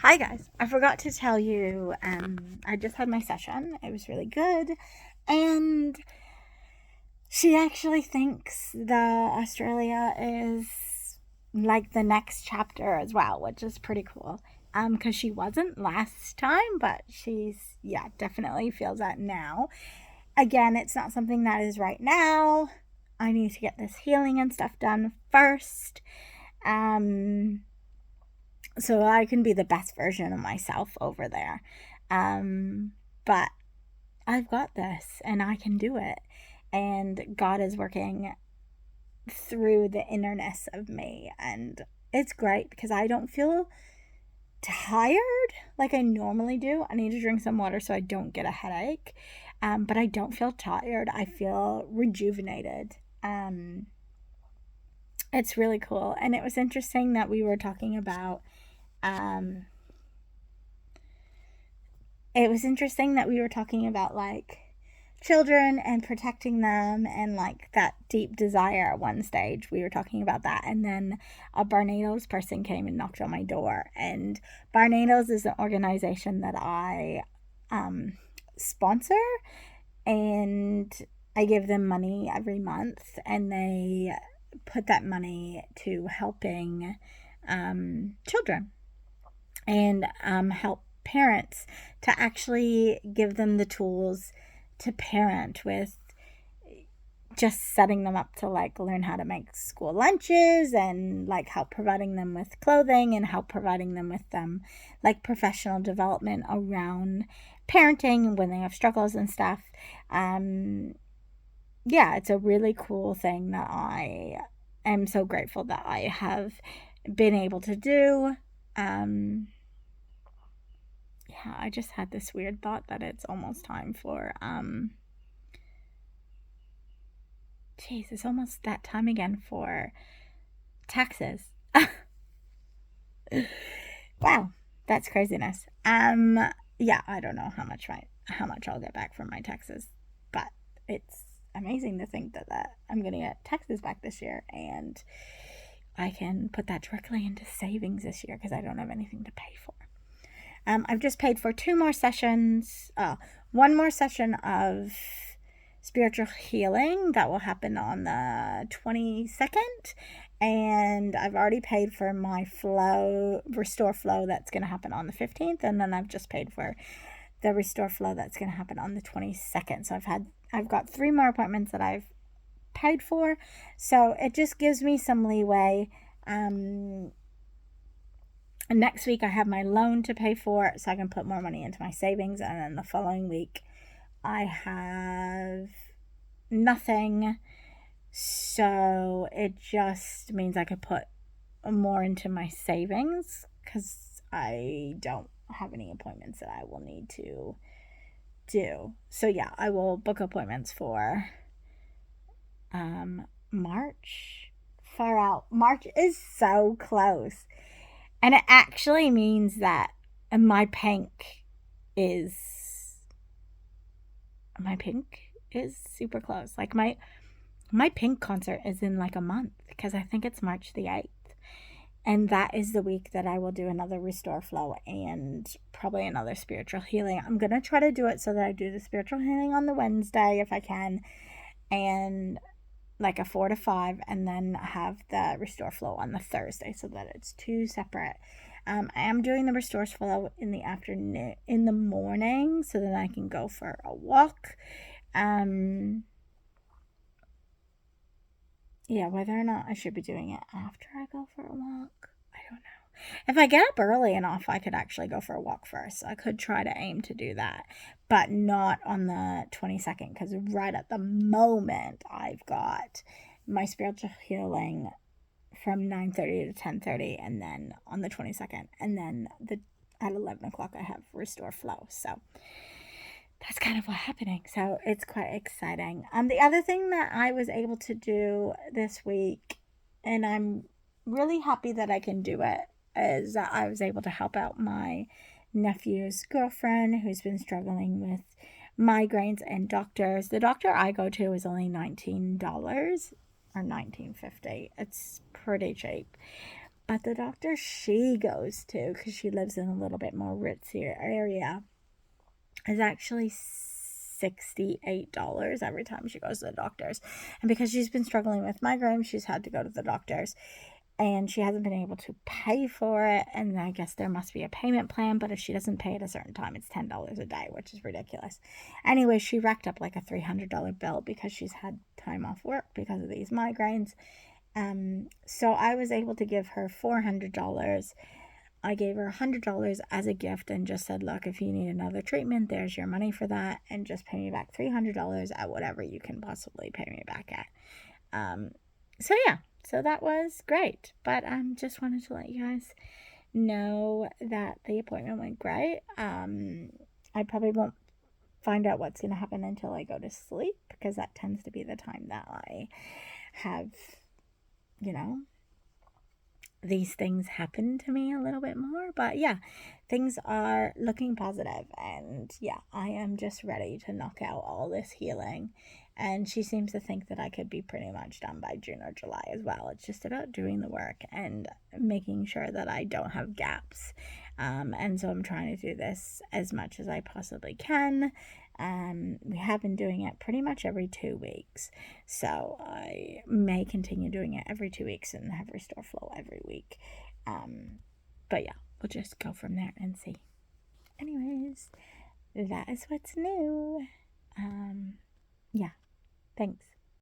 Hi guys, I forgot to tell you, I just had my session. It was really good. And she actually thinks that Australia is like the next chapter as well, which is pretty cool. Because she wasn't last time, but yeah, definitely feels that now. Again, it's not something that is right now. I need to get this healing and stuff done first. Um, so I can be the best version of myself over there. Um, but I've got this and I can do it. And God is working through the innerness of me. And it's great because I don't feel tired like I normally do. I need to drink some water so I don't get a headache. But I don't feel tired. I feel rejuvenated. It's really cool. And it was interesting that we were talking about um, like children and protecting them and like that deep desire at one stage. We were talking about that. And then a Barnados person came and knocked on my door. And Barnados is an organization that I sponsor, and I give them money every month, and they put that money to helping children and help parents to actually give them the tools to parent with, just setting them up to like learn how to make school lunches and like help providing them with clothing and help providing them with like professional development around parenting when they have struggles and stuff. Yeah, it's a really cool thing that I am so grateful that I have been able to do. Yeah, I just had this weird thought that it's almost time for jeez, it's almost that time again for taxes. Wow, that's craziness. Yeah, I don't know how much I'll get back from my taxes, but it's amazing to think that I'm gonna get taxes back this year, and I can put that directly into savings this year because I don't have anything to pay for. I've just paid for two more sessions. One more session of spiritual healing that will happen on the 22nd. And I've already paid for my restore flow that's going to happen on the 15th. And then I've just paid for the restore flow that's going to happen on the 22nd. So I've got three more appointments that I've paid for. So it just gives me some leeway. Next week I have my loan to pay for, so I can put more money into my savings. And then the following week I have nothing, so it just means I could put more into my savings because I don't have any appointments that I will need to do. So yeah, I will book appointments for March. Far out. March is so close. And it actually means that my pink is super close. Like my pink concert is in like a month because I think it's March the 8th. And that is the week that I will do another restore flow and probably another spiritual healing. I'm going to try to do it so that I do the spiritual healing on the Wednesday if I can, and like a 4 to 5, and then have the restore flow on the Thursday so that it's two separate. I am doing the restore flow in the afternoon, in the morning, so that I can go for a walk. Yeah, whether or not I should be doing it after I go for a walk, I don't know. If I get up early enough, I could actually go for a walk first. I could try to aim to do that, but not on the 22nd because right at the moment I've got my spiritual healing from 9:30 to 10:30, and then on the 22nd, and then at 11 o'clock I have restore flow. So that's kind of what's happening. So it's quite exciting. The other thing that I was able to do this week, and I'm really happy that I can do it, is that I was able to help out my nephew's girlfriend who's been struggling with migraines and doctors. The doctor I go to is only $19 or $19.50. It's pretty cheap. But the doctor she goes to, because she lives in a little bit more ritzier area, is actually $68 every time she goes to the doctor's. And because she's been struggling with migraines, she's had to go to the doctor's. And she hasn't been able to pay for it. And I guess there must be a payment plan, but if she doesn't pay at a certain time, it's $10 a day, which is ridiculous. Anyway, she racked up like a $300 bill because she's had time off work because of these migraines. So I was able to give her $400. I gave her $100 as a gift and just said, look, if you need another treatment, there's your money for that, and just pay me back $300 at whatever you can possibly pay me back at. So yeah, so that was great. But just wanted to let you guys know that the appointment went great. I probably won't find out what's going to happen until I go to sleep, because that tends to be the time that I have, these things happen to me a little bit more. But yeah, things are looking positive, and yeah, I am just ready to knock out all this healing. And she seems to think that I could be pretty much done by June or July as well. It's just about doing the work and making sure that I don't have gaps. And so I'm trying to do this as much as I possibly can. We have been doing it pretty much every 2 weeks. So I may continue doing it every 2 weeks and have Restore Flow every week. But yeah, we'll just go from there and see. Anyways, that is what's new. Yeah, thanks.